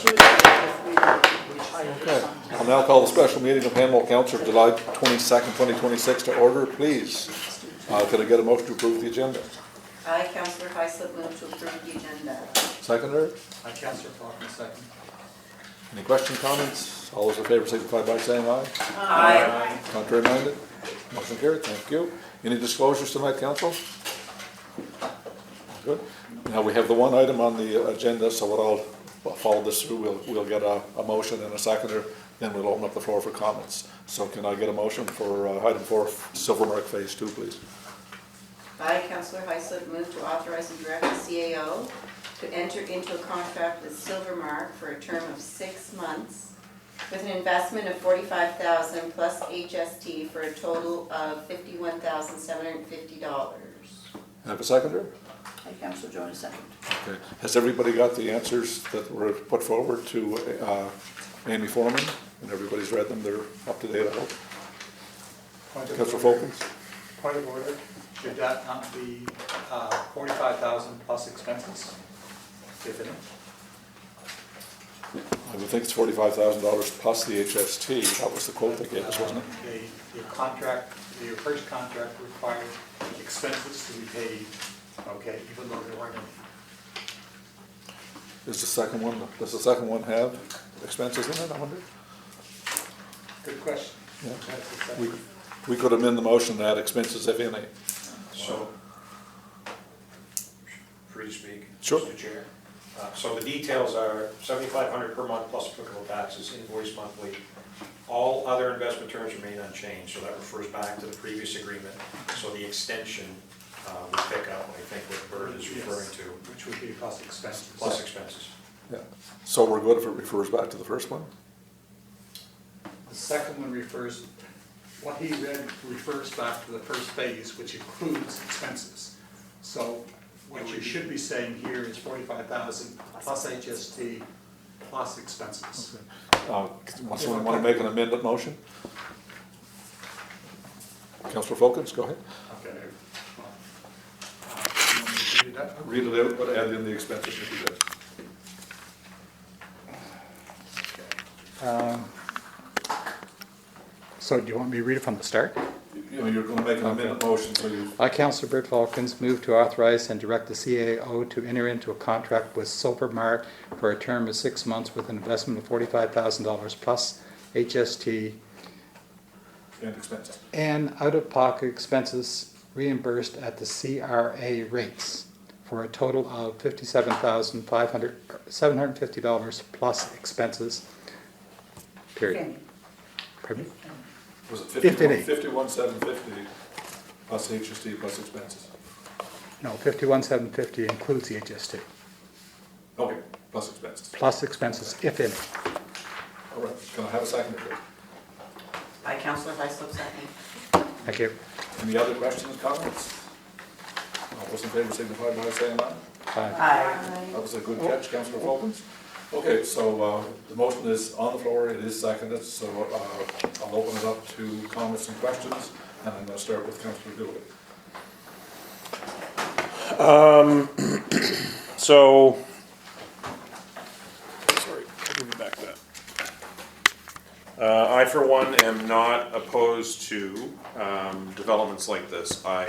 Okay. I'll now call the special meeting of Hanwell Council of July 22nd, 2026 to order, please. Could I get a motion to approve the agenda? I, Councillor Heislip, move to approve the agenda. Seconder? I, Councillor Faulkner, second. Any questions, comments? All those in favor signify by saying aye. Aye. Contrary minded? Motion carried, thank you. Any disclosures tonight, council? Good. Now, we have the one item on the agenda, so what I'll follow this through. We'll get a motion and a seconder, then we'll open up the floor for comments. So can I get a motion for item 4, Silvermark Phase 2, please? I, Councillor Heislip, move to authorize and direct the CAO to enter into a contract with Silvermark for a term of 6 months with an investment of $45,000 plus HST for a total of $51,750. Have a seconder? I, Councillor Jonas, second. Okay. Has everybody got the answers that were put forward to Amy Foreman? And everybody's read them, they're up to date, I hope. Councillor Folkens? Point of order, should that not be 45,000 plus expenses, if any? I would think it's $45,000 plus the HST. That was the quote they gave us, wasn't it? The contract, your first contract required expenses to be paid, okay, even though there weren't any. Does the second one have expenses in it, I wonder? Good question. Yeah. That's the second. We could amend the motion to add expenses if any. So, free to speak, Sure. Mr. Chair. So the details are $7,500 per month plus applicable taxes, invoice monthly. All other investment terms remain unchanged, so that refers back to the previous agreement. So the extension would pick up, I think, what Bert is referring to. Which would be plus expenses. Plus expenses. Yeah. So we're good if it refers back to the first one? The second one refers, what he read refers back to the first phase, which includes expenses. So what you should be saying here is 45,000 plus HST plus expenses. Someone want to make an amended motion? Councillor Folkens, go ahead. Okay. You want me to read it out? Read it out, but add in the expenses if you did. So do you want me to read it from the start? You're going to make an amended motion, so you... I, Councillor Bert Falkins, move to authorize and direct the CAO to enter into a contract with Silvermark for a term of 6 months with an investment of $45,000 plus HST And expenses. and out-of-pocket expenses reimbursed at the CRA rates for a total of $57,750 plus expenses, period. Pardon me? Was it If any. 51,750 plus HST plus expenses? No, 51,750 includes the HST, Okay, plus expenses. plus expenses, if any. All right, can I have a second, please? I, Councillor Heislip, second. Thank you. Any other questions, comments? All those in favor signify by saying aye. Bye. Aye. That was a good catch, Councillor Folkens. Okay, so the motion is on the floor, it is seconded, so I'll open it up to comments and questions, and I'm going to start with Councillor Dooley. So, sorry, I'll give you back that. I, for one, am not opposed to developments like this. I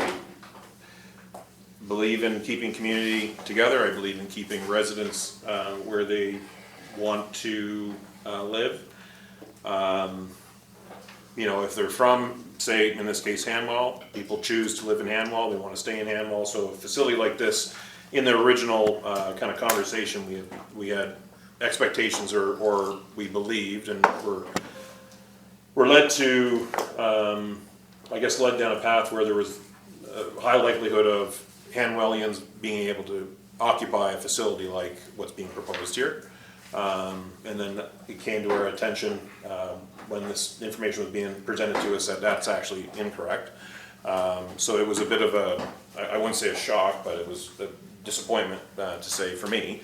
believe in keeping community together. I believe in keeping residents where they want to live. You know, if they're from, say, in this case, Hanwell, people choose to live in Hanwell, they want to stay in Hanwell. So a facility like this, in the original kind of conversation, we had expectations, or we believed, and we're led to, I guess, led down a path where there was a high likelihood of Hanwellians being able to occupy a facility like what's being proposed here. And then it came to our attention when this information was being presented to us that that's actually incorrect. So it was a bit of a, I wouldn't say a shock, but it was a disappointment to say for me.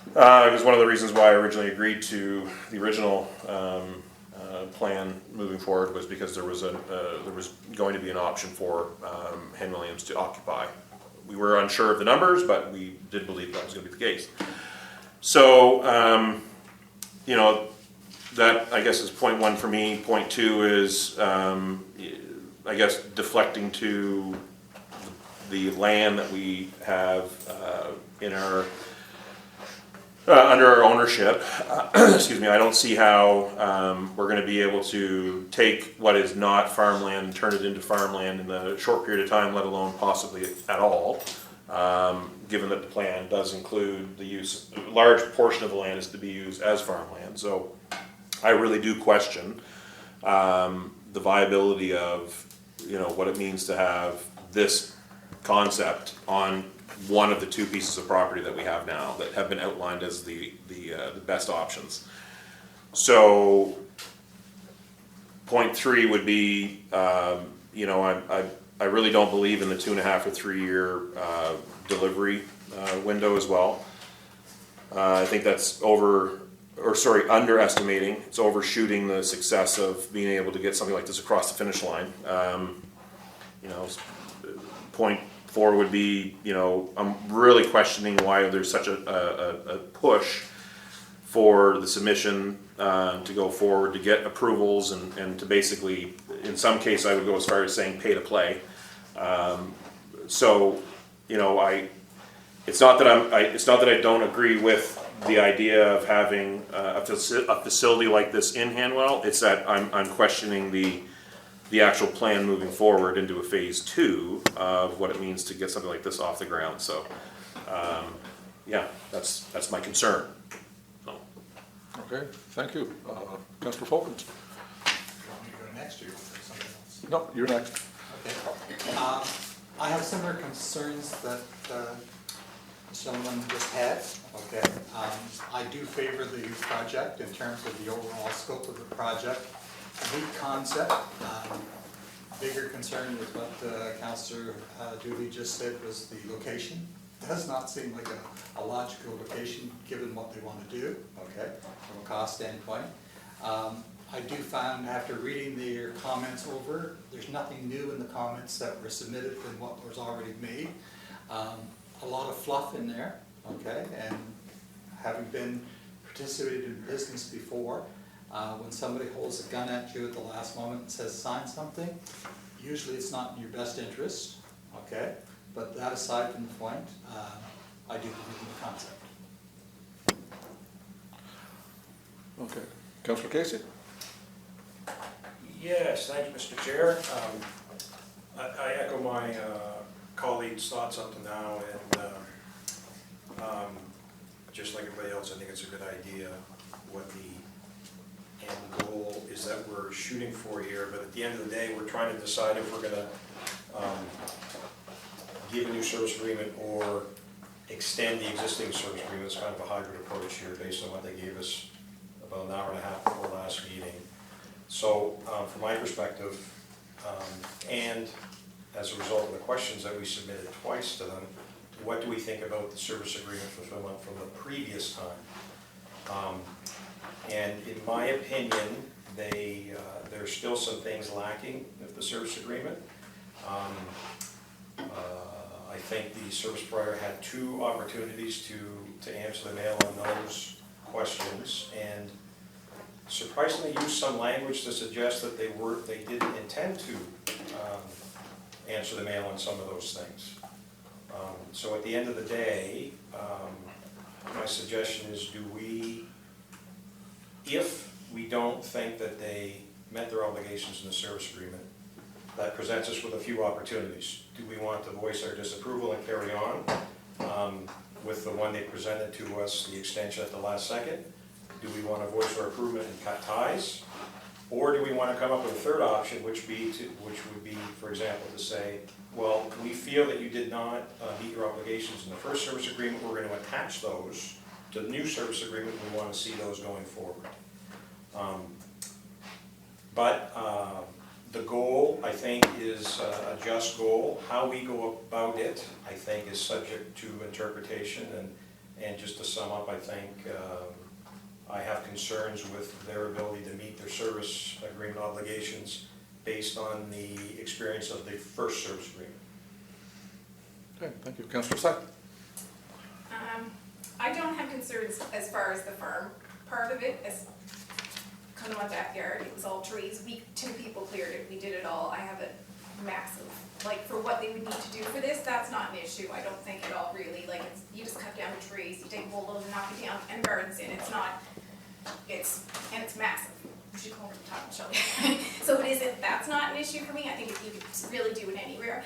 It was one of the reasons why I originally agreed to the original plan moving forward, was because there was going to be an option for Hanwellians to occupy. We were unsure of the numbers, but we did believe that was going to be the case. So you know, that, I guess, is point one for me. Point two is, I guess, deflecting to the land that we have in our, under our ownership. Excuse me, I don't see how we're gonna be able to take what is not farmland and turn it into farmland in a short period of time, let alone possibly at all. Given that the plan does include the use, a large portion of the land is to be used as farmland. So I really do question the viability of, you know, what it means to have this concept on one of the two pieces of property that we have now that have been outlined as the best options. So point three would be, you know, I really don't believe in the 2.5 or 3 year delivery window as well. I think that's underestimating. It's overshooting the success of being able to get something like this across the finish line. You know, point four would be, you know, I'm really questioning why there's such a push for the submission to go forward, to get approvals and to basically, in some case, I would go as far as saying pay to play. So, you know, it's not that I don't agree with the idea of having a facility like this in Hanwell. It's that I'm questioning the actual plan moving forward into a phase 2 of what it means to get something like this off the ground. So, yeah, that's my concern. So. Okay, thank you. Councillor Fulkins? You want me to go next, or you want to do something else? No, you're next. Okay. I have similar concerns that someone just had, okay? I do favor the project in terms of the overall scope of the project. Neat concept. Bigger concern with what Councillor Dooley just said was the location. Does not seem like a logical location given what they want to do, okay, from a cost standpoint. I do find, after reading their comments over, there's nothing new in the comments that were submitted than what was already made. A lot of fluff in there, okay, and having been participated in business before, when somebody holds a gun at you at the last moment and says sign something, usually it's not in your best interest, okay, but that aside from the point, I do believe in the concept. Okay. Councillor Casey? Yes, thank you, Mr. Chair. I echo my colleagues' thoughts up to now, and just like everybody else, I think it's a good idea. What the end goal is that we're shooting for here, but at the end of the day, we're trying to decide if we're gonna give a new service agreement or extend the existing service agreement. It's kind of a hybrid approach here based on what they gave us about an hour and a half before last meeting. So from my perspective, and as a result of the questions that we submitted twice to them, what do we think about the service agreement fulfillment from the previous time? And in my opinion, there's still some things lacking with the service agreement. I think the service provider had 2 opportunities to answer the mail on those questions, and surprisingly used some language to suggest that they didn't intend to answer the mail on some of those things. So at the end of the day, my suggestion is, if we don't think that they met their obligations in the service agreement, that presents us with a few opportunities. Do we want to voice our disapproval and carry on with the one they presented to us, the extension at the last second? Do we want to voice our approval and cut ties? Or do we want to come up with a third option, which would be, for example, to say, well, we feel that you did not meet your obligations in the first service agreement, we're going to attach those to the new service agreement, we want to see those going forward. But the goal, I think, is a just goal. How we go about it, I think, is subject to interpretation. And just to sum up, I think I have concerns with their ability to meet their service agreement obligations based on the experience of the first service agreement. Okay, thank you. Councillor Sack? I don't have concerns as far as the farm part of it is kind of my backyard, it was all trees, two people cleared it, we did it all, I have a massive, like, for what they would need to do for this, that's not an issue, I don't think at all really, like, it's, you just cut down the trees, you take a bulldozer, knock it down, and gardens in, it's not, it's massive. You should call it the top, Shelby. So it isn't, that's not an issue for me, I think you could really do it anywhere.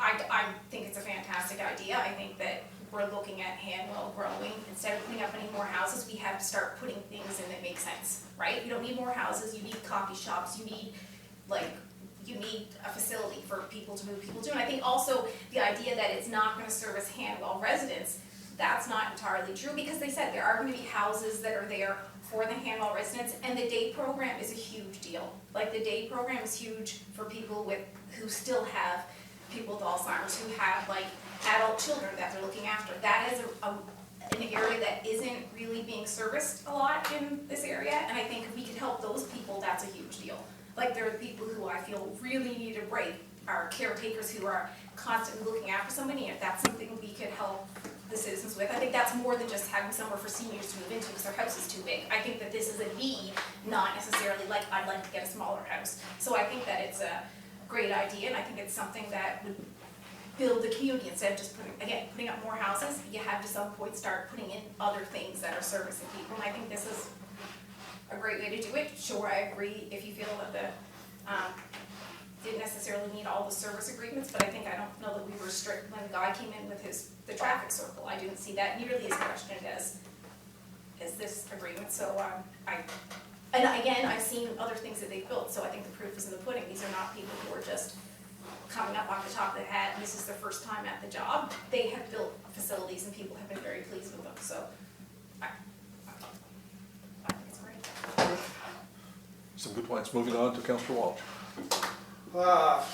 I think it's a fantastic idea, I think that we're looking at Hanwell growing, instead of putting up any more houses, we have to start putting things in that make sense, right? You don't need more houses, you need coffee shops, you need a facility for people to move people to, and I think also the idea that it's not gonna service Hanwell residents, that's not entirely true, because they said there are gonna be houses that are there for the Hanwell residents, and the day program is a huge deal. Like, the day program is huge for people who still have people with Alzheimer's, who have like adult children that they're looking after. That is an area that isn't really being serviced a lot in this area, and I think if we could help those people, that's a huge deal. Like, there are people who I feel really need a break, are caretakers who are constantly looking after somebody, and if that's something we could help the citizens with, I think that's more than just having somewhere for seniors to move into because their house is too big. I think that this is a need, not necessarily like, I'd like to get a smaller house. So I think that it's a great idea, and I think it's something that would build the community instead of just putting up more houses. You have to some point start putting in other things that are servicing people, and I think this is a great way to do it. Sure, I agree if you feel that the didn't necessarily need all the service agreements, but I don't know that we were strict when the guy came in with the traffic circle. I didn't see that nearly as questioned as this agreement. So and again, I've seen other things that they've built, so I think the proof is in the pudding. These are not people who are just coming up off the top of the hat, and this is their first time at the job. They have built facilities, and people have been very pleased with them. So I think it's great. Some good points. Moving on to Councillor Walsh. Well,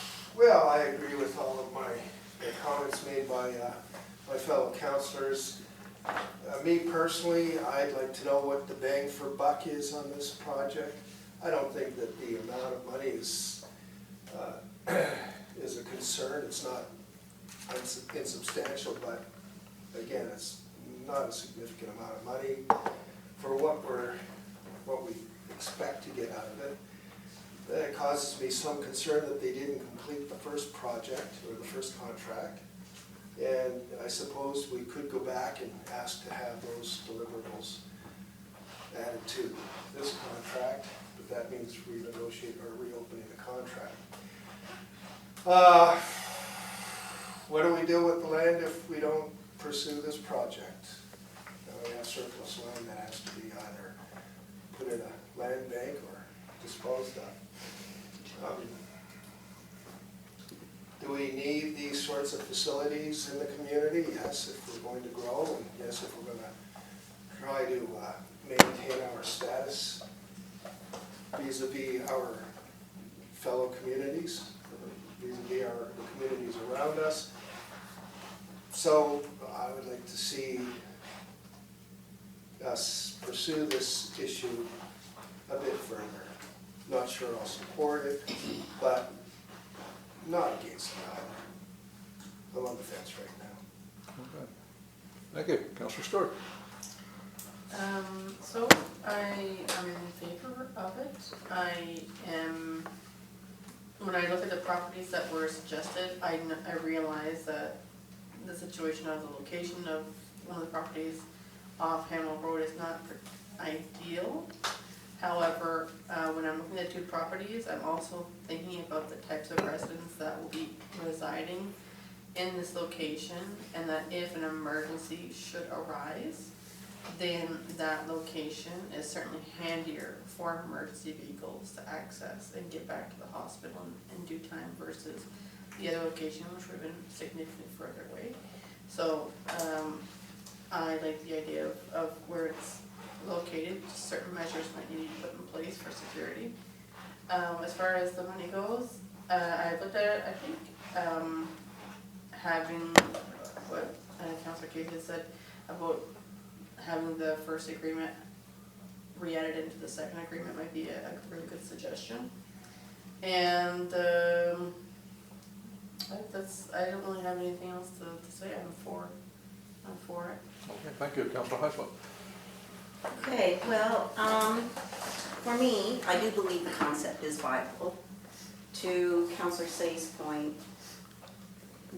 I agree with all of the comments made by my fellow councillors. Me personally, I'd like to know what the bang for buck is on this project. I don't think that the amount of money is a concern. It's not insubstantial, but again, it's not a significant amount of money for what we expect to get out of it. It causes me some concern that they didn't complete the first project or the first contract. And I suppose we could go back and ask to have those deliverables added to this contract, but that means renegotiate or reopening the contract. What do we do with the land if we don't pursue this project? We have surplus land that has to be either put in a land bank or disposed of. Do we need these sorts of facilities in the community? Yes, if we're going to grow, and yes, if we're going to try to maintain our status vis-a-vis our fellow communities, vis-a-vis the communities around us. So I would like to see us pursue this issue a bit further. Not sure I'll support it, but not against it either. I'm on the fence right now. Okay. Thank you. Councillor Stewart. So I am in favor of it. When I look at the properties that were suggested, I realize that the situation of the location of one of the properties off Hanwell Road is not ideal. However, when I'm looking at two properties, I'm also thinking about the types of residents that will be residing in this location, and that if an emergency should arise, then that location is certainly handier for emergency vehicles to access and get back to the hospital in due time versus the other location, which would have been significantly further away. So I like the idea of where it's located. Certain measures might need to be put in place for security. As far as the money goes, I looked at it, I think having what Councillor Casey had said about having the first agreement re-added into the second agreement might be a really good suggestion. And I don't really have anything else to say. I'm for I'm for it. Okay, thank you, Councillor Heisler. Okay, well, for me, I do believe the concept is viable. To Councillor Say's point,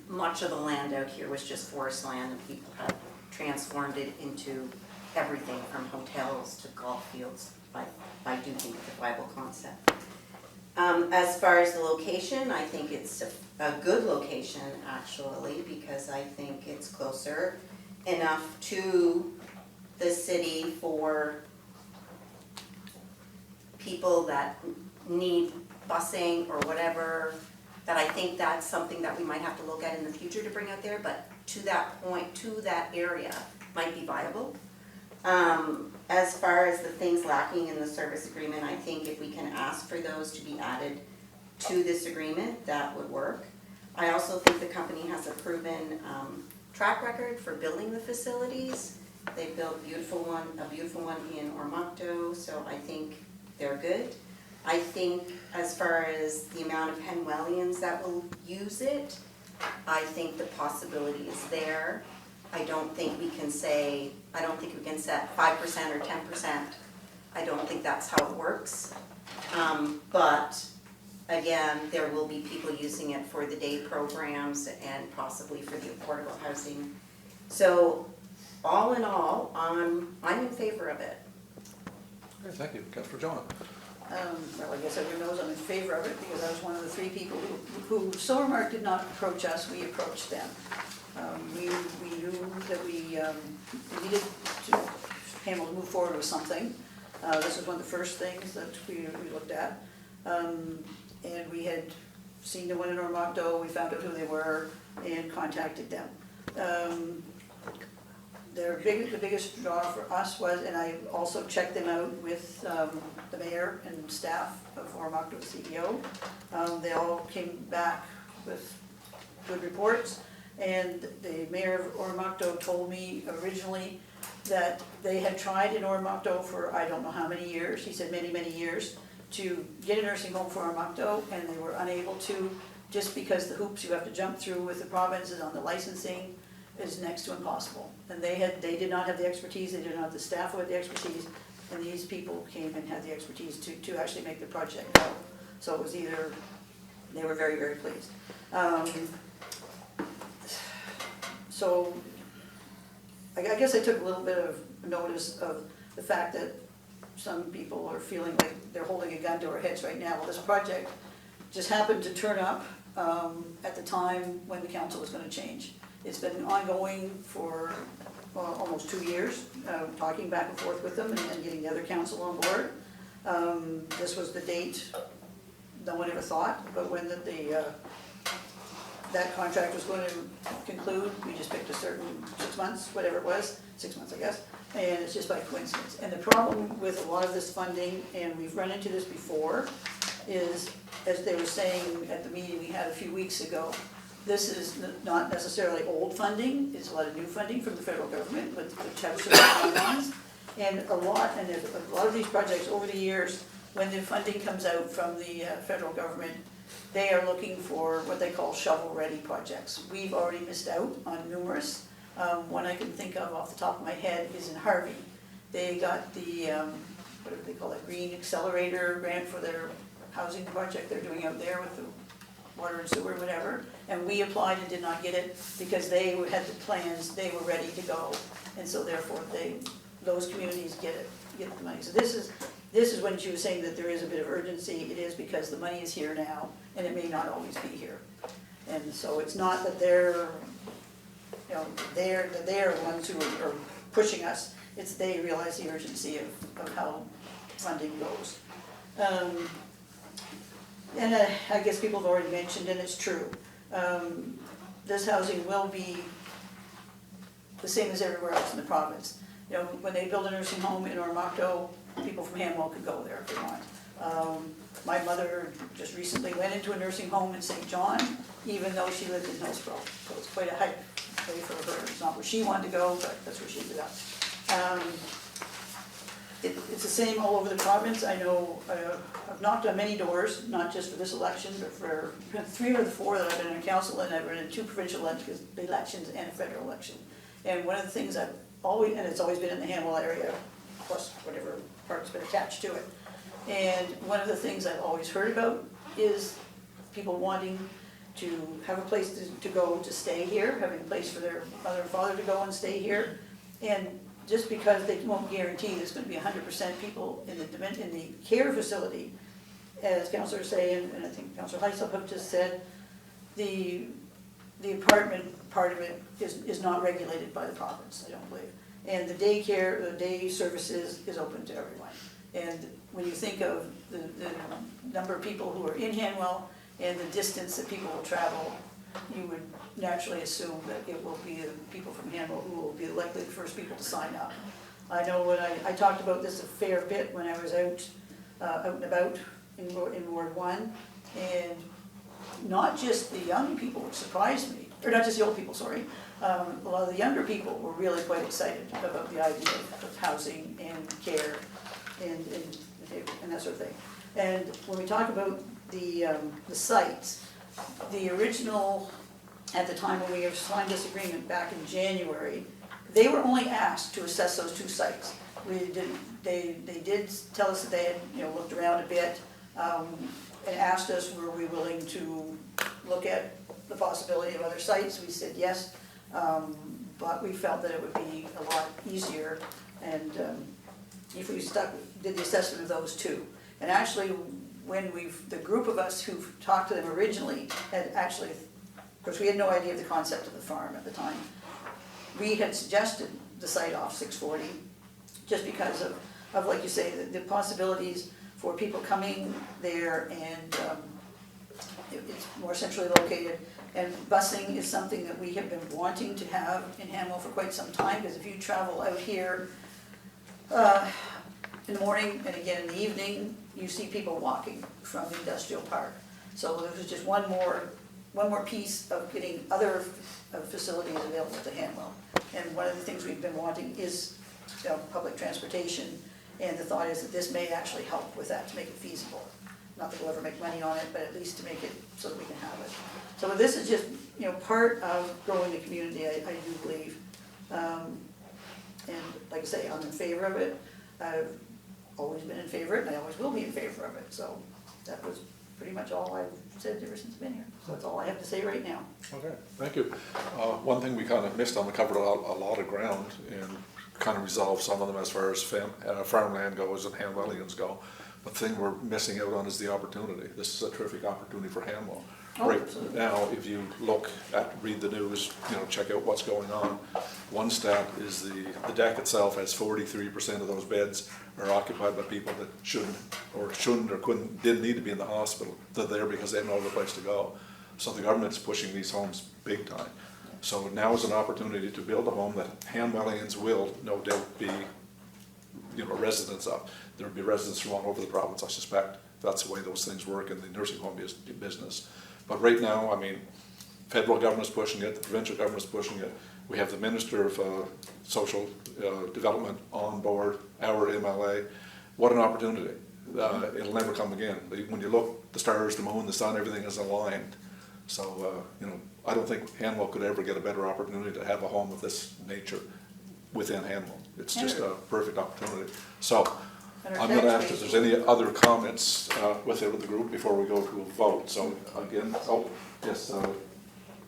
much of the land out here was just forest land, and people have transformed it into everything from hotels to golf fields. I do think it's a viable concept. As far as the location, I think it's a good location, actually, because I think it's closer enough to the city for people that need busing or whatever, that I think that's something that we might have to look at in the future to bring out there, but to that point, to that area, might be viable. As far as the things lacking in the service agreement, I think if we can ask for those to be added to this agreement, that would work. I also think the company has a proven track record for building the facilities. They built a beautiful one in Ormocto, so I think they're good. I think as far as the amount of Henwellians that will use it, I think the possibility is there. I don't think we can set 5% or 10%. I don't think that's how it works. But again, there will be people using it for the day programs and possibly for the affordable housing. So all in all, I'm in favor of it. Okay, thank you, Councillor John. Well, I guess everyone knows I'm in favor of it because I was one of the 3 people who Silvermark did not approach us, we approached them. We knew that we needed to Hamel to move forward with something. This was one of the first things that we looked at. And we had seen the one in Ormocto, we found out who they were and contacted them. The biggest draw for us was, and I also checked them out with the mayor and staff of Ormocto CEO. They all came back with good reports, and the mayor of Ormocto told me originally that they had tried in Ormocto for I don't know how many years, he said many, many years, to get a nursing home for Ormocto, and they were unable to, just because the hoops you have to jump through with the provinces on the licensing is next to impossible. And they did not have the expertise, they did not have the staff who had the expertise, and these people came and had the expertise to actually make the project go. So it was either, they were very, very pleased. So I guess I took a little bit of notice of the fact that some people are feeling like they're holding a gun to our heads right now. Well, this project just happened to turn up at the time when the council was going to change. It's been ongoing for almost 2 years, talking back and forth with them and getting the other council on board. This was the date no one ever thought, but when that contract was going to conclude, we just picked a certain 6 months, whatever it was, 6 months I guess, and it's just by coincidence. And the problem with a lot of this funding, and we've run into this before, is, as they were saying at the meeting we had a few weeks ago, this is not necessarily old funding, it's a lot of new funding from the federal government, which have certain timelines. And a lot of these projects over the years, when the funding comes out from the federal government, they are looking for what they call shovel-ready projects. We've already missed out on numerous. One I can think of off the top of my head is in Harvey. They got the, what do they call it, Green Accelerator grant for their housing project they're doing out there with the water and sewer, whatever, and we applied and did not get it because they had the plans, they were ready to go, and so therefore those communities get the money. So this is when she was saying that there is a bit of urgency. It is because the money is here now, and it may not always be here. And so it's not that they're the ones who are pushing us. It's they realize the urgency of how funding goes. And I guess people have already mentioned, and it's true, this housing will be the same as everywhere else in the province. You know, when they build a nursing home in Ormocto, people from Hanwell could go there if they want. My mother just recently went into a nursing home in St. John, even though she lived in Hillsborough. So it's quite a hike way for her. It's not where she wanted to go, but that's where she ended up. It's the same all over the province. I know I've knocked on many doors, not just for this election, but for 3 or 4 that I've been in council, and I've been in 2 provincial elections and a federal election. And one of the things I've always, and it's always been in the Hanwell area, plus whatever park's been attached to it. And one of the things I've always heard about is people wanting to have a place to go to stay here, having a place for their mother and father to go and stay here. And just because they won't guarantee there's gonna be 100% people in the care facility, as Councillor Say, and I think Councillor Heisel have just said, the apartment part of it is not regulated by the province, I don't believe. And the daycare, the day services is open to everyone. And when you think of the number of people who are in Hanwell and the distance that people will travel, you would naturally assume that it will be the people from Hanwell who will be likely the first people to sign up. I know when I talked about this a fair bit when I was out and about in Ward 1, and not just the young people, which surprised me, or not just the old people, sorry. A lot of the younger people were really quite excited about the idea of housing and care and that sort of thing. And when we talk about the sites, the original, at the time when we signed this agreement back in January, they were only asked to assess those 2 sites. They did tell us that they had, looked around a bit, and asked us, were we willing to look at the possibility of other sites? We said yes, but we felt that it would be a lot easier and if we did the assessment of those 2. And actually, when the group of us who talked to them originally had actually, of course we had no idea of the concept of the farm at the time, we had suggested the site off 640, just because of like you say, the possibilities for people coming there, and it's more centrally located. And busing is something that we have been wanting to have in Hanwell for quite some time, because if you travel out here in the morning and again in the evening, you see people walking from the industrial park. So this is just one more piece of getting other facilities available to Hanwell. And one of the things we've been wanting is public transportation. And the thought is that this may actually help with that, to make it feasible. Not that we'll ever make money on it, but at least to make it so that we can have it. So this is just, part of growing the community, I do believe. And like I say, I'm in favor of it. I've always been in favor of it, and I always will be in favor of it. So that was pretty much all I've said ever since I've been here. So that's all I have to say right now. Okay, thank you. One thing we kind of missed on, we covered a lot of ground and kind of resolved some of them as far as farmland goes and Hanwellians go. But the thing we're missing out on is the opportunity. This is a terrific opportunity for Hanwell. Oh, Right absolutely. now, if you read the news, check out what's going on. One stat is the deck itself has 43% of those beds are occupied by people that shouldn't or didn't need to be in the hospital. They're there because they have no other place to go. So the government's pushing these homes big time. So now is an opportunity to build a home that Hanwellians will no doubt be, residents of. There'll be residents from all over the province, I suspect. That's the way those things work in the nursing home business. But right now, federal government's pushing it, the provincial government's pushing it. We have the Minister of Social Development on board, our MLA. What an opportunity. It'll never come again. When you look, the stars, the moon, the sun, everything is aligned. So, I don't think Hanwell could ever get a better opportunity to have a home of this nature within Hanwell. It's just a perfect opportunity. So, I'm going to ask if there's any other comments with the group before we go to a vote. So, again, yes,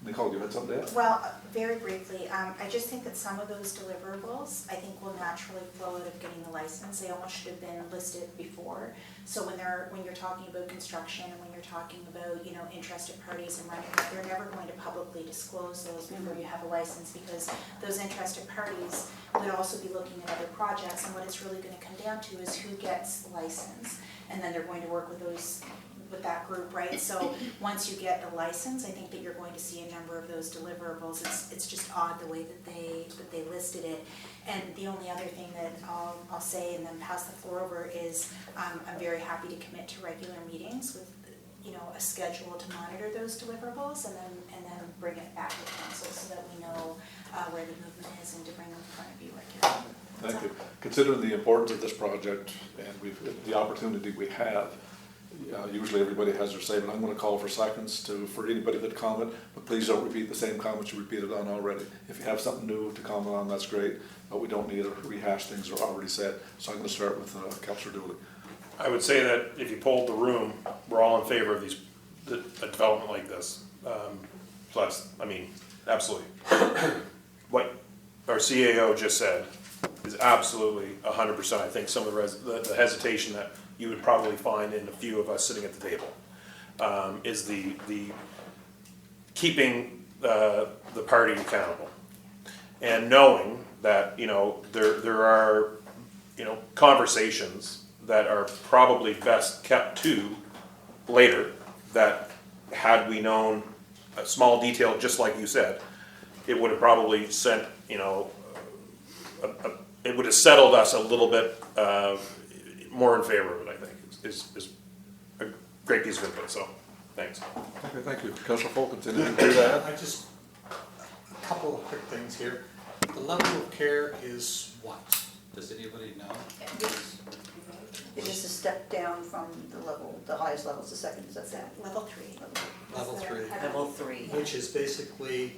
Nicole, you had something to add? Well, very briefly, I just think that some of those deliverables, I think will naturally flow out of getting the license. They almost should have been listed before. So when you're talking about construction and when you're talking about, interested parties and renting, they're never going to publicly disclose those before you have a license, because those interested parties would also be looking at other projects, and what it's really going to come down to is who gets the license, and then they're going to work with that group, right? So once you get the license, I think that you're going to see a number of those deliverables. It's just odd the way that they listed it. And the only other thing that I'll say and then pass the floor over is I'm very happy to commit to regular meetings with a schedule to monitor those deliverables and then bring it back to council so that we know where the movement is and to bring them in front of you regularly. Thank you. Considering the importance of this project and the opportunity we have, Usually everybody has their say, but I'm gonna call for seconds for anybody that comment, but please don't repeat the same comments you repeated on already. If you have something new to comment on, that's great, but we don't need to rehash things that are already said. So I'm gonna start with Councillor Dooley. I would say that if you polled the room, we're all in favor of a development like this. So that's, I mean, absolutely. What our CAO just said is absolutely 100%. I think some of the hesitation that you would probably find in a few of us sitting at the table is the keeping the party accountable and knowing that, you know, there are, you know, conversations that are probably best kept to later, that had we known a small detail, just like you said, it would have probably sent, you know, it would have settled us a little bit more in favor of it, I think, is a great piece of input, so, thanks. Okay, thank you. Councillor Folkins, anything to add? I just, a couple of quick things here. The level of care is what? Does anybody know? It's just a step down from the level, the highest level is the second, is that Is that that? level 3? Level 3, Level 3. which is basically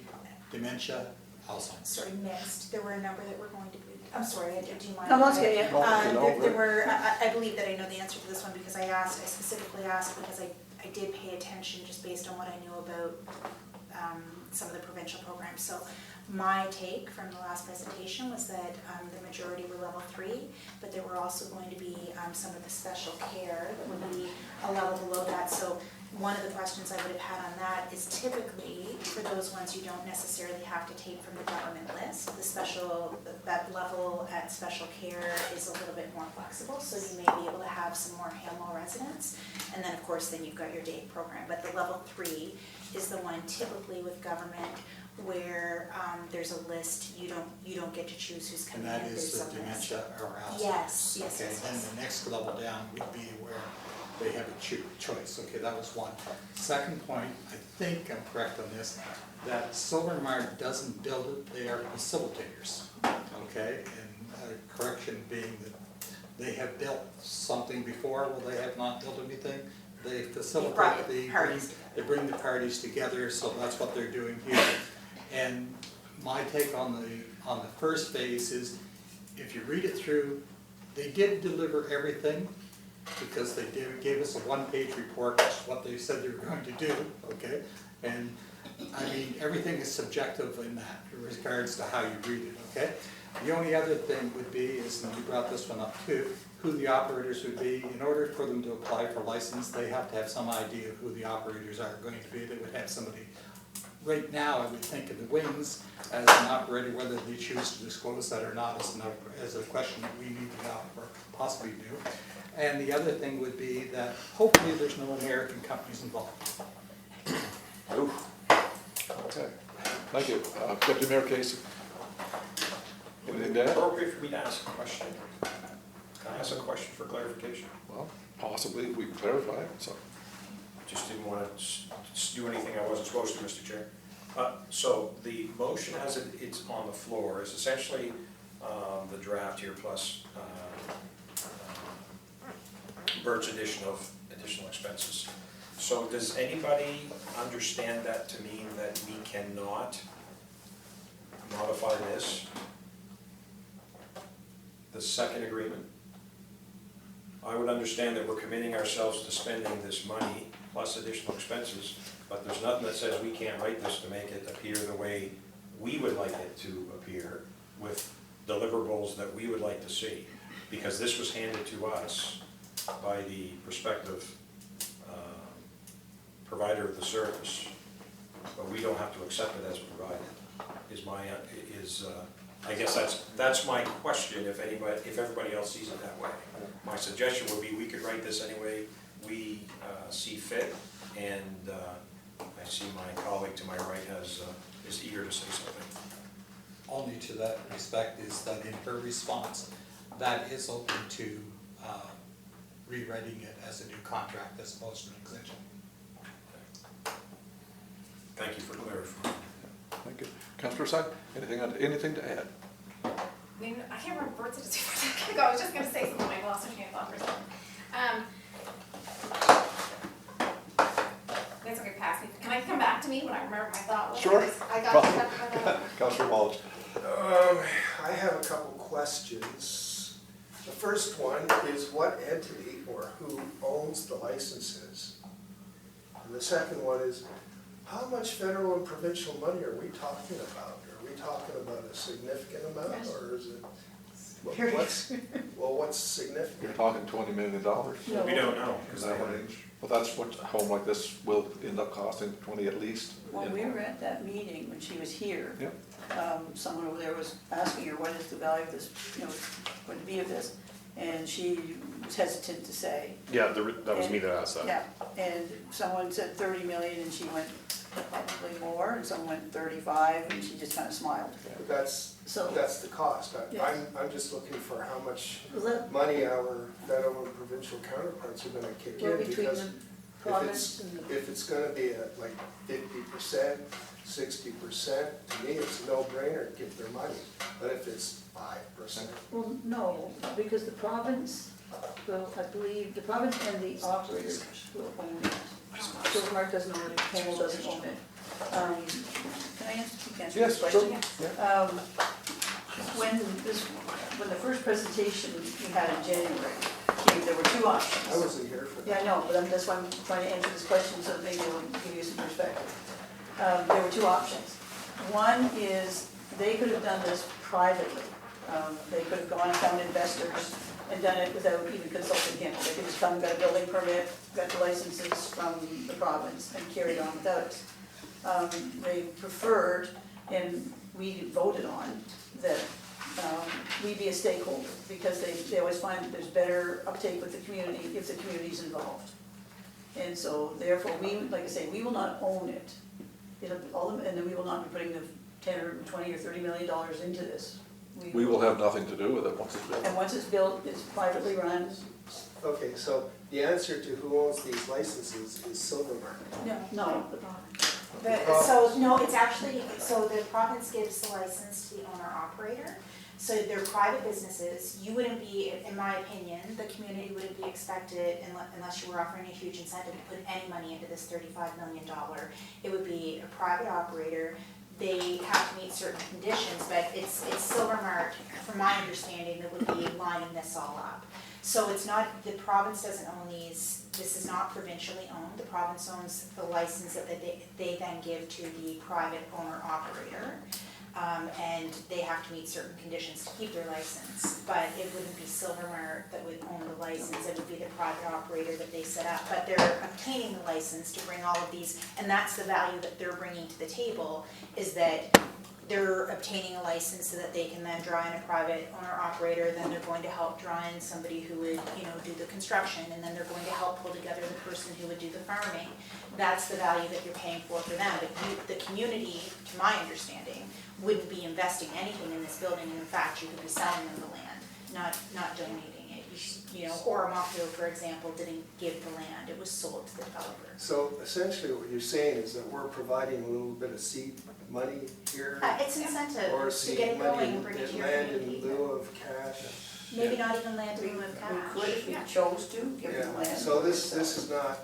dementia, Alzheimer's. Sort of mixed, there were a number that were going to be, I'm sorry, do you mind? No, that's good, yeah. There were, I believe that I know the answer to this one because I specifically asked because I did pay attention just based on what I knew about some of the provincial programs. So my take from the last presentation was that the majority were level 3, but there were also going to be some of the special care that would be a level below that. So one of the questions I would have had on that is typically, for those ones you don't necessarily have to take from the government list, that level at special care is a little bit more flexible, so you may be able to have some more Hamwell residents. And then of course, then you've got your day program, but the level 3 is the one typically with government where there's a list, you don't get to choose who's coming in. And that is There's the a list. dementia or Alzheimer's. Yes, yes, Okay, yes, then yes. the next level down would be where they have a choice. Okay, that was one. Second point, I think I'm correct on this, that Silvermar doesn't build it, they are facilitators. Okay, and correction being that they have built something before, well, they have not built anything. They facilitate, brought the parties they bring the parties together, so that's what they're doing here. And my take on the first phase is, if you read it through, they did deliver everything, because they gave us a one-page report, which is what they said they were going to do, okay? And, I mean, everything is subjective in that, in regards to how you read it, okay? The only other thing would be, is, and you brought this one up too, who the operators would be. In order for them to apply for license, they have to have some idea of who the operators are going to be. They would have somebody, right now, I would think in the wings, as an operator, whether they choose to disclose that or not is a question that we need to know, or possibly do. And the other thing would be that hopefully there's no American companies involved. Oof. Okay, thank you. Deputy Mayor Casey. Anything to add? Appropriate for me to ask a question? Can I ask a question for clarification? Well, possibly we can clarify it, so. Just didn't want to do anything I wasn't supposed to, Mr. Chair. So the motion as it's on the floor is essentially the draft here plus Bert's addition of additional expenses. So does anybody understand that to mean that we cannot modify this? The second agreement? I would understand that we're committing ourselves to spending this money plus additional expenses, but there's nothing that says we can't write this to make it appear the way we would like it to appear with deliverables that we would like to see. Because this was handed to us by the prospective provider of the service, but we don't have to accept it as provided, I guess that's my question, if everybody else sees it that way. My suggestion would be we could write this any way we see fit, and I see my colleague to my right is eager to say something. Only to that respect is that in her response, that is open to rewriting it as a new contract as opposed to an extension. Thank you for clarifying. Thank you. Councillor Sy, anything to add? I mean, I can't remember words I just before a second ago. I was just going to say something, I lost my train of thought for a second. pass me, can I come back to me when I remember my thought? was? Sure. I got Counselor Walsh. I have a couple questions. The first one is what entity or who owns the licenses? And the second one is, how much federal and provincial money are we talking about? Are we talking about a significant amount, or is it, what's You're significant? talking $20 million. We don't know. Is that range? Well, that's what a home like this will end up costing, 20 at least. When we were at that meeting, when she was here, Yep. someone over there was asking her, what is the value of this, what would be of this? And she was hesitant to say. Yeah, that was me that asked that. Yeah, and someone said 30 million and she went probably more, and someone went 35 and she just kind of smiled. But that's the cost. Yes. I'm just looking for how much Well, that- money our federal and provincial counterparts are gonna kick Well, in, between because the province and the, if it's gonna be at like 50%, 60%, to me, it's a no-brainer to give their money. But if it's 5%, well, no, because the province, well, I believe, the province and the operators will own it. Silvermark doesn't own it, Campbell doesn't own it. Can I answer Yes, this sure. question? Yeah. When the first presentation we had in January, there were two options. I wasn't here for that. Yeah, I know, but that's why I'm trying to answer this question, so that maybe it'll give you some perspective. There were two options. One is, they could have done this privately. They could have gone and found investors and done it without even consulting him. They could just come and got a building permit, got the licenses from the province and carried on without us. They preferred, and we voted on, that we be a stakeholder, because they always find that there's better uptake with the community if the community's involved. And so therefore, like I say, we will not own it. And then we will not be putting the 10 or 20 or $30 million into this. We will have nothing to do with it once it's built. And once it's built, it's privately run. Okay, so the answer to who owns these licenses is Silvermark. No, It's actually, so the province gives the license to the owner-operator. So they're private businesses. You wouldn't be, in my opinion, the community wouldn't be expected, unless you were offering a huge incentive, to put any money into this $35 million. It would be a private operator. They have to meet certain conditions, but it's Silvermark, from my understanding, that would be lining this all up. So it's not, the province doesn't own these, this is not provincially owned. The province owns the license that they then give to the private owner-operator. And they have to meet certain conditions to keep their license, but it wouldn't be Silvermark that would own the license, it would be the private operator that they set up. But they're obtaining the license to bring all of these, and that's the value that they're bringing to the table, is that they're obtaining a license so that they can then draw in a private owner-operator, then they're going to help draw in somebody who would, do the construction, and then they're going to help pull together the person who would do the farming. That's the value that you're paying for them. But the community, to my understanding, wouldn't be investing anything in this building, and in fact, you could be selling them the land, not donating it. Oromocto, for example, didn't give the land, it was sold to the developer. So essentially what you're saying is that we're providing a little bit of seed money here, It's incentive or to seed get it going money and bring it to in your land in community. lieu of cash. Maybe not even land we in lieu of cash. could, if we chose to, give them Yeah, land. so this is not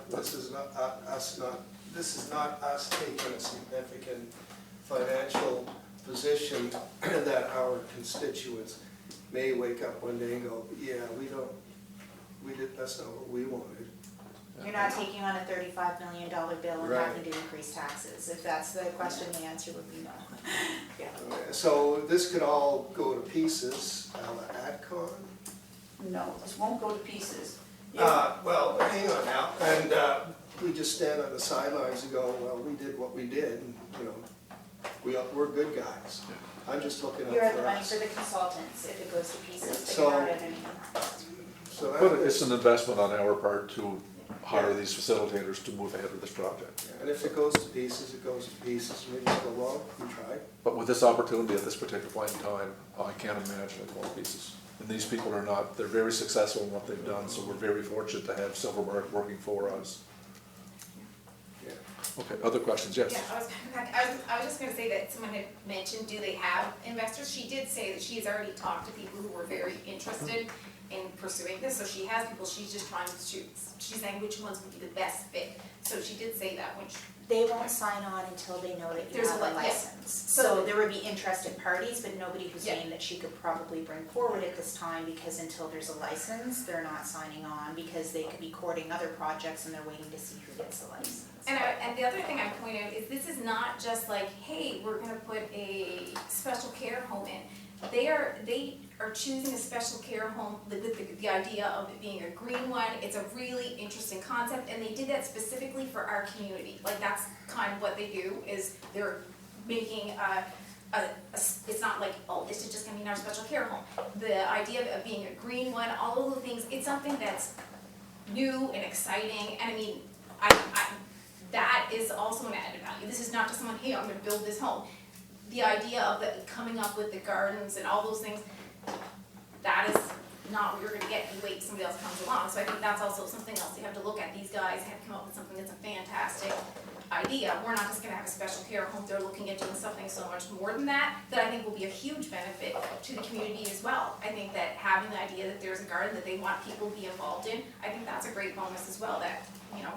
us taking a significant financial position that our constituents may wake up one day and go, yeah, that's not what we wanted. You're not taking on a $35 million bill and Right. having to increase taxes. If that's the question, the answer would be no. Yeah. So this could all go to pieces, a la AdCon. No, this won't go to pieces. Well, hang on now, and we just stand on the sidelines and go, well, we did what we did, and, we're good guys. I'm just looking out You're at the for money us. for the consultants if it goes to pieces, but So- you're not at anything. So But that it's is- an investment on our part to hire these facilitators to move ahead with this project. and if it goes to pieces, it goes to pieces, we just go, well, we tried. But with this opportunity at this particular point in time, I can't imagine it going to pieces. And these people are not, they're very successful in what they've done, so we're very fortunate to have Silvermark working for us. Yeah. Okay, other questions? Yes. Yeah, I was just gonna say that someone had mentioned, do they have investors? She did say that she's already talked to people who were very interested in pursuing this, so she has people, she's just trying to she's saying which ones would be the best fit. So she did say that, which, They won't sign on until they know that you There's have a a li- yeah. license. So there would be interested parties, but nobody whose Yeah. name that she could probably bring forward at this time, because until there's a license, they're not signing on, because they could be courting other projects and they're waiting to see who gets the license. and the other thing I point out is this is not just like, hey, we're gonna put a special care home in. They are choosing a special care home with the idea of it being a green one. It's a really interesting concept, and they did that specifically for our community. Like, that's kind of what they do, is they're making it's not like, oh, this is just gonna be in our special care home. The idea of being a green one, all of the things, it's something that's new and exciting, and I mean, that is also an added value. This is not just someone, hey, I'm gonna build this home. The idea of coming up with the gardens and all those things, that is not what you're gonna get if you wait till somebody else comes along. So I think that's also something else you have to look at. These guys have come up with something that's a fantastic idea. We're not just gonna have a special care home. They're looking at doing something so much more than that, that I think will be a huge benefit to the community as well. I think that having the idea that there's a garden that they want people to be involved in, I think that's a great bonus as well, that, you know,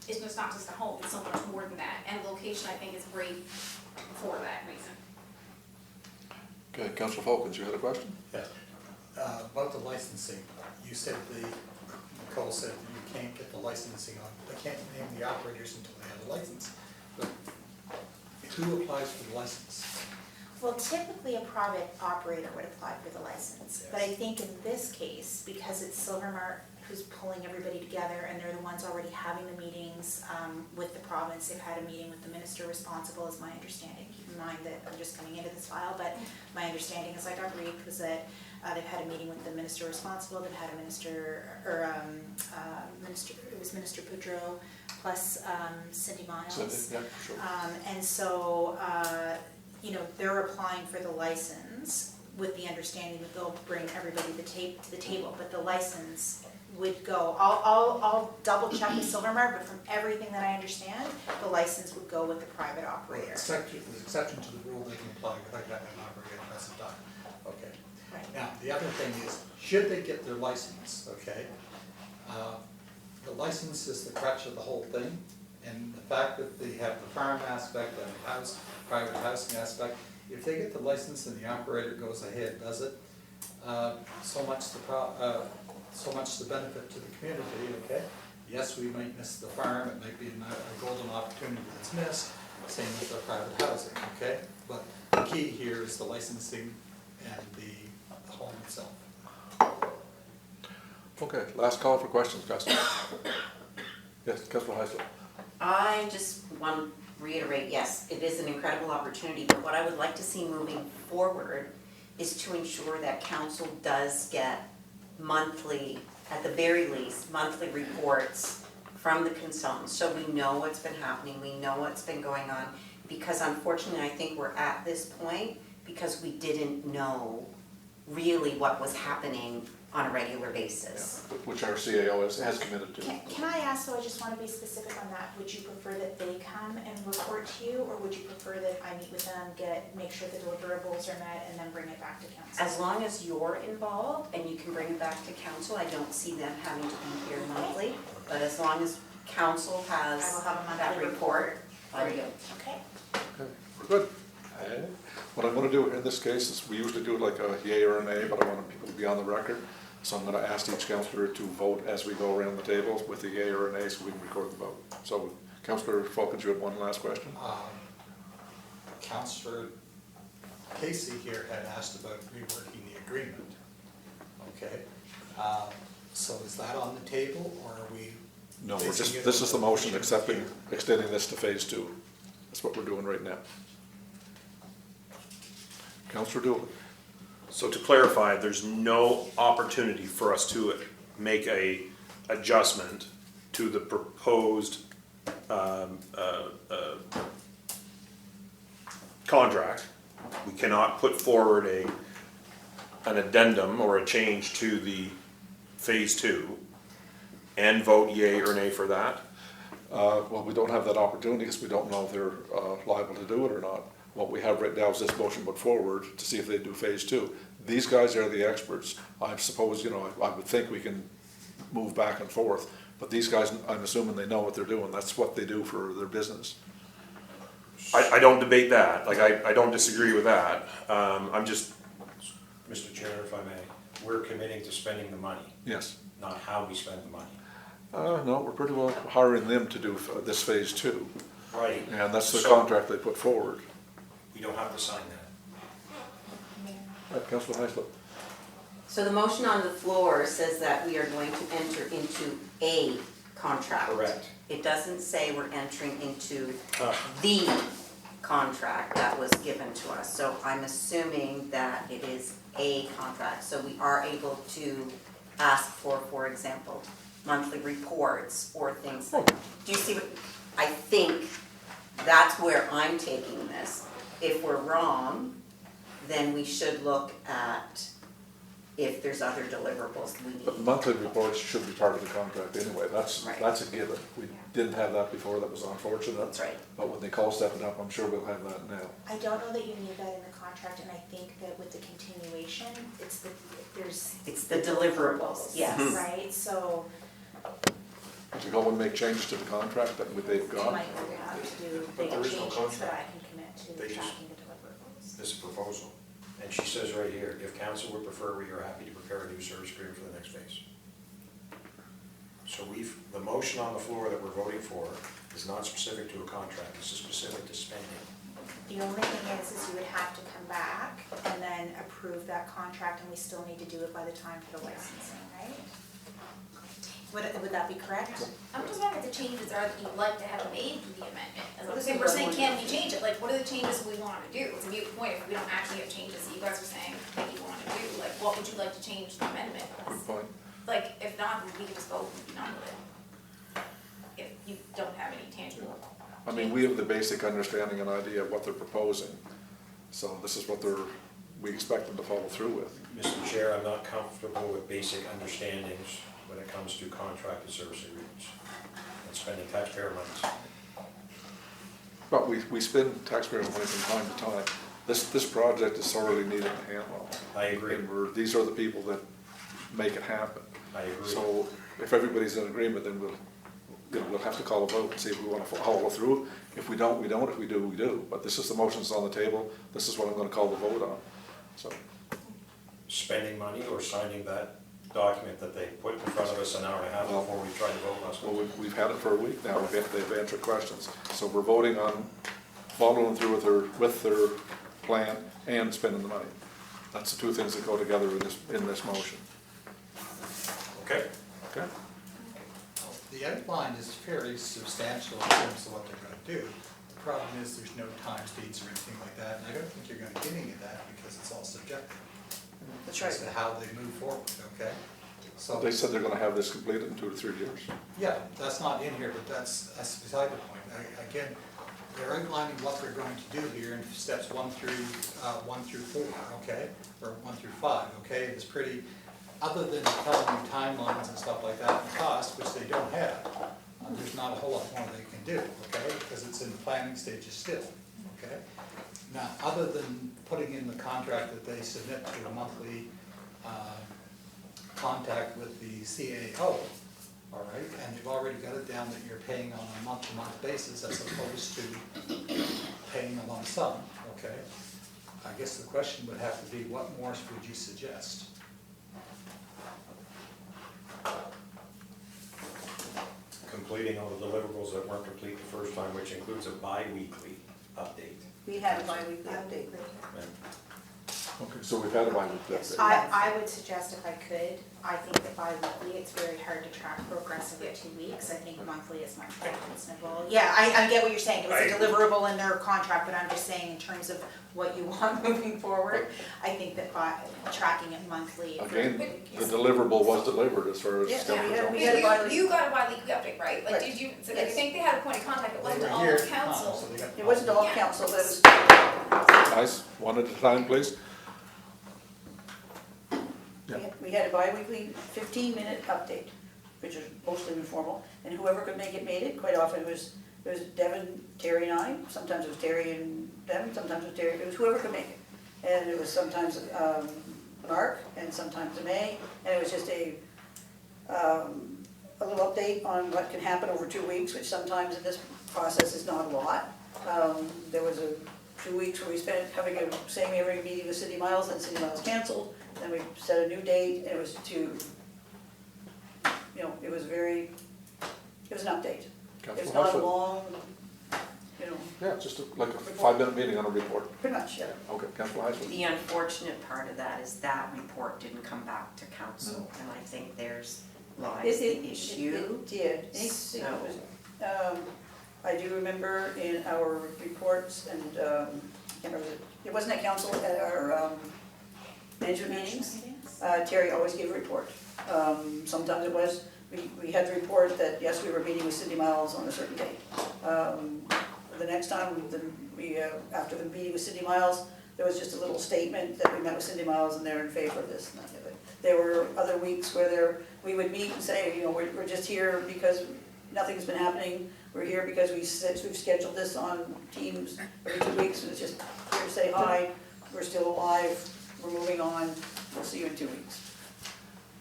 it's just not just a home, it's so much more than that. And location, I think, is great for that reason. Okay, Councillor Falkins, you had a question? Yeah. About the licensing, you said Nicole said you can't get the licensing on, they can't name the operators until they have a license. But who applies for the license? Well, typically a private operator would apply for the license, but I think in this case, because it's Silvermart who's pulling everybody together, and they're the ones already having the meetings with the province, they've had a meeting with the minister responsible, is my understanding. Keep in mind that I'm just coming into this file, but my understanding, as I got briefed, was that they've had a meeting with the minister responsible, they've had a minister, it was Minister Boudreau, plus Cindy Miles. Yeah, for sure. And so, you know, they're applying for the license with the understanding that they'll bring everybody to the table, but the license would go, I'll double check with Silvermart, but from everything that I understand, the license would go with the private operator. There's exception to the rule, they can apply without that an operator at the present time. Okay. Right. Now, the other thing is, should they get their license, okay? The license is the crutch of the whole thing, and the fact that they have the farm aspect and the private housing aspect, if they get the license and the operator goes ahead, does it, so much the benefit to the community, okay? Yes, we might miss the farm, it might be a golden opportunity that's missed, same with our private housing, okay? But the key here is the licensing and the home itself. Okay, last call for questions, Councillor. Yes, Councillor Heisler. I just want to reiterate, yes, it is an incredible opportunity, but what I would like to see moving forward is to ensure that council does get monthly, at the very least, monthly reports from the consultants, so we know what's been happening, we know what's been going on, because unfortunately, I think we're at this point because we didn't know really what was happening on a regular basis. Yeah, which our CAO has committed to. Can I ask, though, I just want to be specific on that, would you prefer that they come and report to you, or would you prefer that I meet with them, make sure the deliverables are met, and then bring it back to council? As long as you're involved and you can bring it back to council, I don't see them having to be here monthly, but as long as council has I will have a monthly that report, I'm good. Okay. Okay, we're good. What I'm gonna do in this case is, we usually do like a yay or a nay, but I want people to be on the record. So I'm gonna ask each councillor to vote as we go around the table with a yay or a nay, so we can record the vote. So, Councillor Falkins, you had one last question? Councillor Casey here had asked about reworking the agreement, okay? So is that on the table, or are we? No, we're basing just, it this on is the motion here? accepting, extending this to phase 2. That's what we're doing right now. Councillor Dooley. So to clarify, there's no opportunity for us to make a adjustment to the proposed contract. We cannot put forward an addendum or a change to the phase 2 and vote yea or nay for that. Well, we don't have that opportunity because we don't know if they're liable to do it or not. What we have right now is this motion put forward to see if they do phase two. These guys are the experts. I suppose, I would think we can move back and forth, but these guys, I'm assuming they know what they're doing. That's what they do for their business. I don't debate that, like, I don't disagree with that. I'm just, Mr. Chair, if I may, we're committing to spending the money, Yes. not how we spend the money. No, we're pretty well hiring them to do this phase two, Right. and that's the So- contract they put forward. We don't have to sign that. Right, Councilor Heisler? So the motion on the floor says that we are going to enter into a contract. Correct. It doesn't say we're entering into Uh, the contract that was given to us. So I'm assuming that it is a contract. So we are able to ask for example, monthly reports or things like, do you see what, I think that's where I'm taking this. If we're wrong, then we should look at if there's other deliverables we But need. monthly reports should be part of the contract anyway, that's Right. a given. We didn't have that before, that was unfortunate. That's right. But when Nicole's stepping up, I'm sure we'll have that now. I don't know that you need that in the contract, and I think that with the continuation, It's the deliverables, yes. right, so If you go and make changes to the contract that they've they got, might have to do But bigger there is no changes, but contract. I can commit to They just- tracking the deliverables. This proposal. And she says right here, if council would prefer, we are happy to prepare a new service agreement for the next phase. So the motion on the floor that we're voting for is not specific to a contract, this is specific to spending. The only thing is you would have to come back and then approve that contract, and we still need to do it by the time for the licensing, right? Would that be correct? I'm just wondering what the changes are that you'd like to have made to the amendment. As Well, this if is we're what saying, we're can doing. we change it? Like, what are the changes we want to do? It's a mute point if we don't actually have changes that you guys are saying that you want to do. Like, what would you like to change the amendment? good point. Like, if not, we can just vote and be done with it. If you don't have any tangible. I mean, we have the basic understanding and idea of what they're proposing. So this is what we expect them to follow through with. Mr. Chair, I'm not comfortable with basic understandings when it comes to contracted service agreements and spending taxpayer money. But we spend taxpayer money from time to time. This project is sorely needed in Hanwell. I agree, And these are the people that make it happen. I agree. So if everybody's in agreement, then we'll have to call a vote and see if we want to follow through. If we don't, we don't. If we do, we do. But this is the motions on the table. This is what I'm going to call the vote on. So Spending money or signing that document that they put in front of us an hour and a half before we tried to vote last well, week. we've had it for a week now. They've answered questions. So we're voting on following through with their plan and spending the money. That's the two things that go together in this motion. Okay? Okay? The outline is fairly substantial in terms of what they're gonna do. The problem is there's no time dates or anything like that, and I don't think you're gonna get any of that because it's all subjective. That's As right. to how they move forward, okay? So, They said they're going to have this completed in 2 to 3 years. yeah, that's not in here, but that's beside the point. Again, they're outlining what they're going to do here in steps 1 through 4, okay? Or 1 through 5, okay? It's pretty, other than telling you timelines and stuff like that and cost, which they don't have, there's not a whole lot more they can do, okay? Because it's in the planning stages still, okay? Now, other than putting in the contract that they submit to a monthly contact with the CAO, all right? And you've already got it down that you're paying on a month-to-month basis as opposed to paying a lump sum, okay? I guess the question would have to be, what more would you suggest? Completing all the deliverables that weren't complete the first time, which includes a bi-weekly update. We had a bi-weekly update. And Okay, so we've had a bi-weekly update. I would suggest if I could, I think that bi-weekly, it's very hard to track progress every 2 weeks. I think monthly is much more reasonable. Yeah, I get what you're saying, it was a deliverable in their contract, but I'm just saying in terms of what you want moving forward, I think that by tracking it monthly. Again, the deliverable was delivered as far as Yeah, Stella we had- goes. we had a bi-weekly. You got a bi-weekly update, right? Like, Right. did you, so I Yes. think they had a point of contact, it They wasn't were all here of at the time, council. so they got. It wasn't all Yeah. council, that was, Guys, one at a time, please. Yeah. we had a bi-weekly 15-minute update. which is mostly informal, and whoever could make it made it. Quite often it was Devin, Terry and I, sometimes it was Terry and Devin, sometimes it was Terry, it was whoever could make it. And it was sometimes Mark, and sometimes May, and it was just a little update on what can happen over 2 weeks, which sometimes in this process is not a lot. There was 2 weeks where we spent having every meeting with City Miles, and City Miles canceled, then we set a new date, and it was it was an update. It's not a long, Yeah, just like a 5-minute meeting on a report. pretty much, yeah. Okay, Councillor Heisler. The unfortunate part of that is that report didn't come back to council, and I think there's lies the issue. It did. Anything that was, I do remember in our reports, and, I can't remember, it wasn't at council, at our management meetings. Terry always gave a report. Sometimes it was, we had to report that, yes, we were meeting with Cindy Miles on a certain date. The next time, after the meeting with Cindy Miles, there was just a little statement that we met with Cindy Miles and they're in favor of this and that. There were other weeks where we would meet and say, we're just here because nothing's been happening. We're here because we've scheduled this on Teams every 2 weeks, and it's just here to say hi, we're still alive, we're moving on, we'll see you in 2 weeks.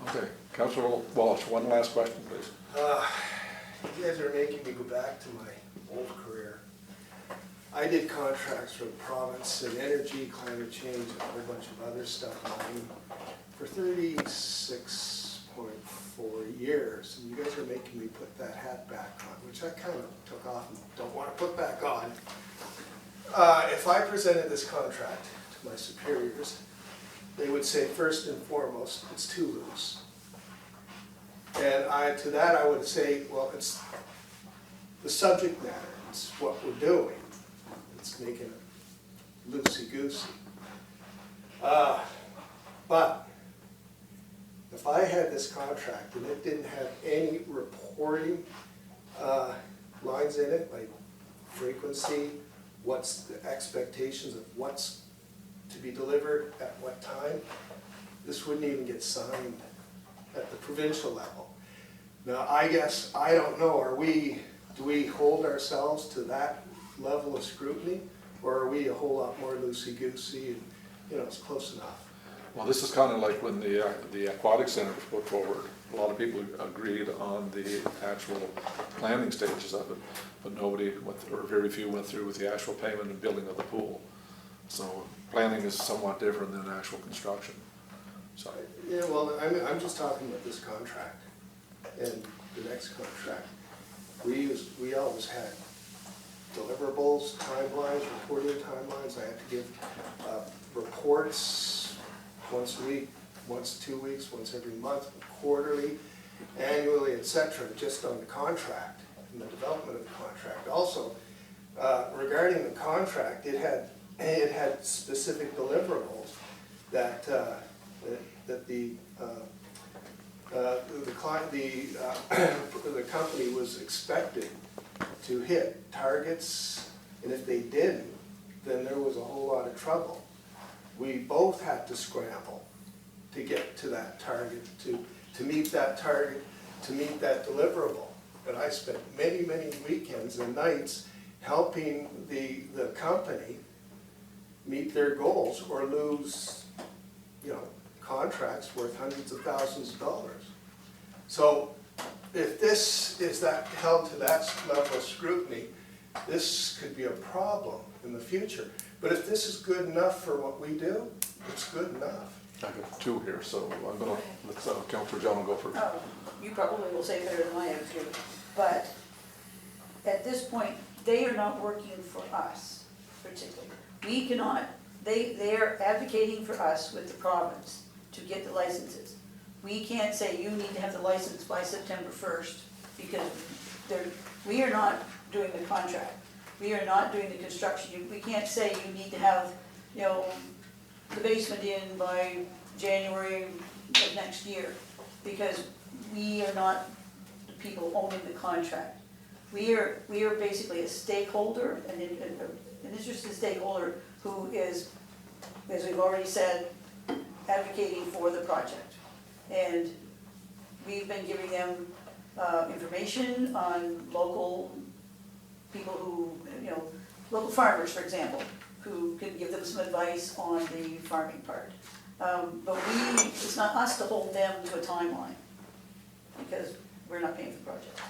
Okay, Councillor Walsh, one last question, please. You guys are making me go back to my old career. I did contracts for the province in energy, climate change, and a whole bunch of other stuff for 36.4 years. And you guys are making me put that hat back on, which I kind of took off and don't want to put back on. If I presented this contract to my superiors, they would say, first and foremost, it's too loose. And to that I would say, well, it's the subject matter, it's what we're doing. It's making it loosey-goosey. But if I had this contract and it didn't have any reporting lines in it, like frequency, what's the expectations of what's to be delivered at what time, this wouldn't even get signed at the provincial level. Now, I guess, I don't know, do we hold ourselves to that level of scrutiny, or are we a whole lot more loosey-goosey and, it's close enough? Well, this is kind of like when the aquatic center was put forward. A lot of people agreed on the actual planning stages of it, but nobody, or very few went through with the actual payment and building of the pool. So planning is somewhat different than actual construction. So, Yeah, well, I'm just talking about this contract and the next contract. We always had deliverables, timelines, reporting timelines. I had to give reports once a week, once 2 weeks, once every month, quarterly, annually, etc., just on the contract and the development of the contract. Also, regarding the contract, it had specific deliverables that the company was expected to hit targets, and if they didn't, then there was a whole lot of trouble. We both had to scramble to get to that target, to meet that target, to meet that deliverable. But I spent many, many weekends and nights helping the company meet their goals or lose, contracts worth hundreds of thousands of dollars. So if this is held to that level of scrutiny, this could be a problem in the future. But if this is good enough for what we do, it's good enough. I got 2 here, so I'm gonna let Councillor John go first. You probably will say better than I am too, but at this point, they are not working for us particularly. We cannot, they are advocating for us with the province to get the licenses. We can't say you need to have the license by September 1st because we are not doing the contract. We are not doing the construction. We can't say you need to have, the basement in by January of next year because we are not the people owning the contract. We are basically a stakeholder, an interested stakeholder who is, as we've already said, advocating for the project. And we've been giving them information on local people who, local farmers, for example, who could give them some advice on the farming part. But it's not us to hold them to a timeline, because we're not paying for the project.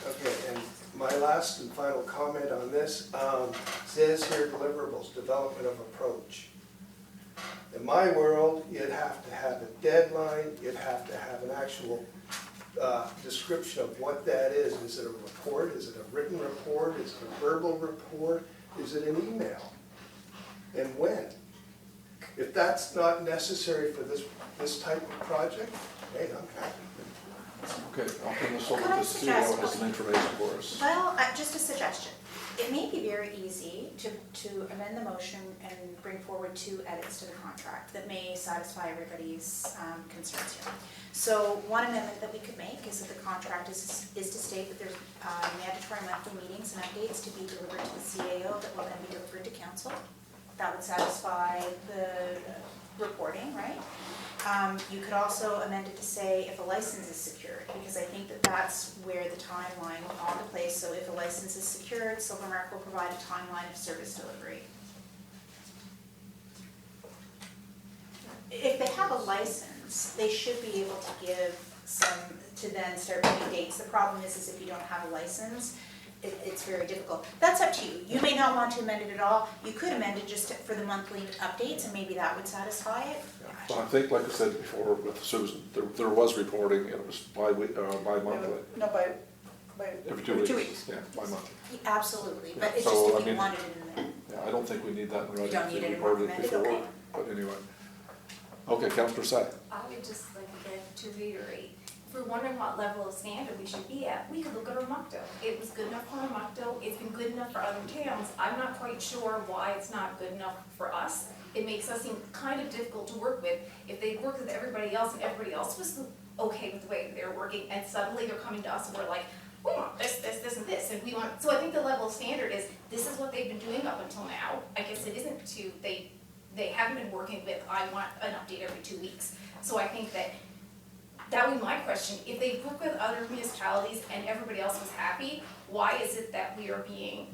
Okay, and my last and final comment on this, says here deliverables, development of approach. In my world, you'd have to have a deadline, you'd have to have an actual description of what that is. Is it a report? Is it a written report? Is it a verbal report? Is it an email? And when? If that's not necessary for this type of project, hey, I'm happy. Okay, I'll turn this over Could I to suggest CEO, has some information for us. Well, just a suggestion. It may be very easy to amend the motion and bring forward 2 edits to the contract that may satisfy everybody's concerns here. So one amendment that we could make is that the contract is to state that there's mandatory monthly meetings and updates to be delivered to the CAO that will then be delivered to council. That would satisfy the reporting, right? You could also amend it to say if a license is secured, because I think that that's where the timeline will fall into place. So if a license is secured, Silvermark will provide a timeline of service delivery. If they have a license, they should be able to give some, to then start putting dates. The problem is if you don't have a license, it's very difficult. That's up to you. You may not want to amend it at all. You could amend it just for the monthly updates, and maybe that would satisfy it. But I think, like I said before with Susan, there was reporting, and it was bi-monthly, No, by every 2 weeks. Yeah, bi-monthly. Absolutely, but it's So, just I if you mean, wanted it in there. Yeah, I don't think we need that in writing. You don't need They it in reported recommended, before, okay. But anyway. Okay, Councillor Sy. I would just like again to reiterate, if we're wondering what level of standard we should be at, we could look at Ormucto. It was good enough for Ormucto, it's been good enough for other towns. I'm not quite sure why it's not good enough for us. It makes us seem kind of difficult to work with. If they worked with everybody else and everybody else was okay with the way they were working, and suddenly they're coming to us and we're like, we want this, and this, and we want, so I think the level of standard is, this is what they've been doing up until now. I guess it isn't they haven't been working with, I want an update every 2 weeks. So I think that would be my question. If they work with other municipalities and everybody else was happy, why is it that we are being,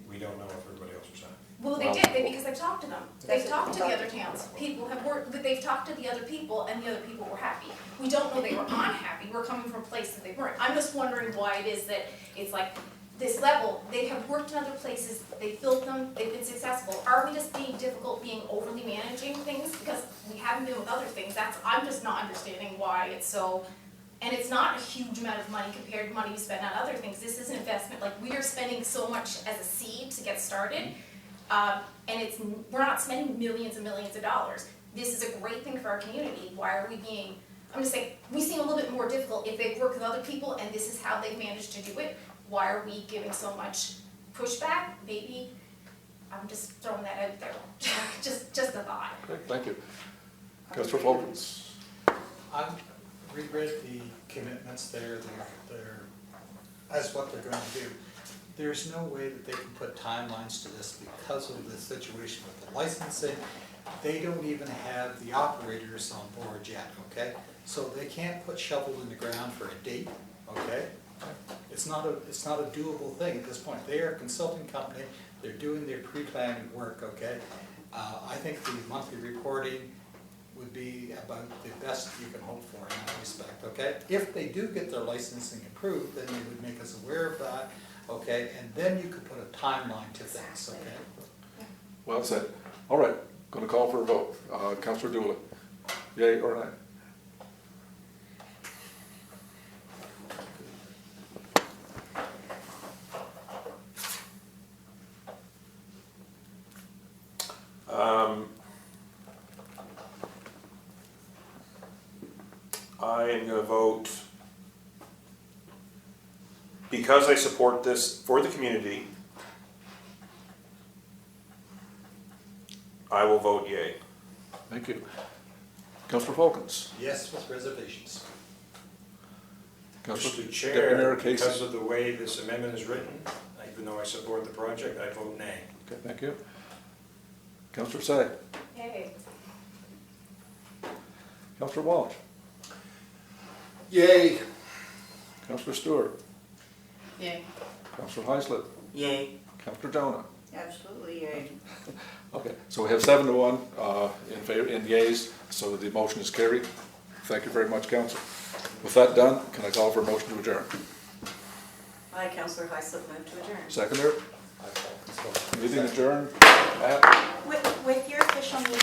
We don't know if everybody else was happy. well, they did, because they've talked to them. They've talked to the other towns. People have worked, but they've talked to the other people and the other people were happy. We don't know they were unhappy. We're coming from a place that they weren't. I'm just wondering why it is that it's like this level, they have worked in other places, they filled them, they've been successful. Are we just being difficult, being overly managing things? Because we haven't been with other things. I'm just not understanding why it's so, and it's not a huge amount of money compared to money we spend on other things. This is an investment, like we are spending so much as a seed to get started. And we're not spending millions and millions of dollars. This is a great thing for our community. Why are we being, I'm just saying, we seem a little bit more difficult if they've worked with other people and this is how they've managed to do it. Why are we giving so much pushback? Maybe, I'm just throwing that out there. just a thought. Okay, thank you. Councillor Folkens. I've reread the commitments there, they're, as what they're going to do. There's no way that they can put timelines to this because of the situation with the licensing. They don't even have the operators on board yet, okay? So they can't put shovel in the ground for a date, okay? It's not a doable thing at this point. They are a consulting company, they're doing their pre-planning work, okay? I think the monthly reporting would be about the best you can hope for in that respect, okay? If they do get their licensing approved, then they would make us aware of that, okay? And then you could put a timeline to things, okay? Well said. All right, going to call for a vote. Councillor Dooley, yea or nay? I am going to vote, because I support this for the community, I will vote yea. Thank you. Councillor Folkens. Yes, with reservations. Councillor Mr. Deputy Chair, Mayor Casey. because of the way this amendment is written, even though I support the project, I vote nay. Okay, thank you. Councillor Sy. Hey. Councillor Walsh. Yay. Councillor Stewart, Yay. Councillor Heisler, Yay. Councillor Jonah. Absolutely, yay. Okay, so we have 7-1 in favor, in yeas, so the motion is carried. Thank you very much, council. With that done, can I call for a motion to adjourn? I, Councillor Heisler, move to adjourn. Seconder? Meeting adjourned at With your official meeting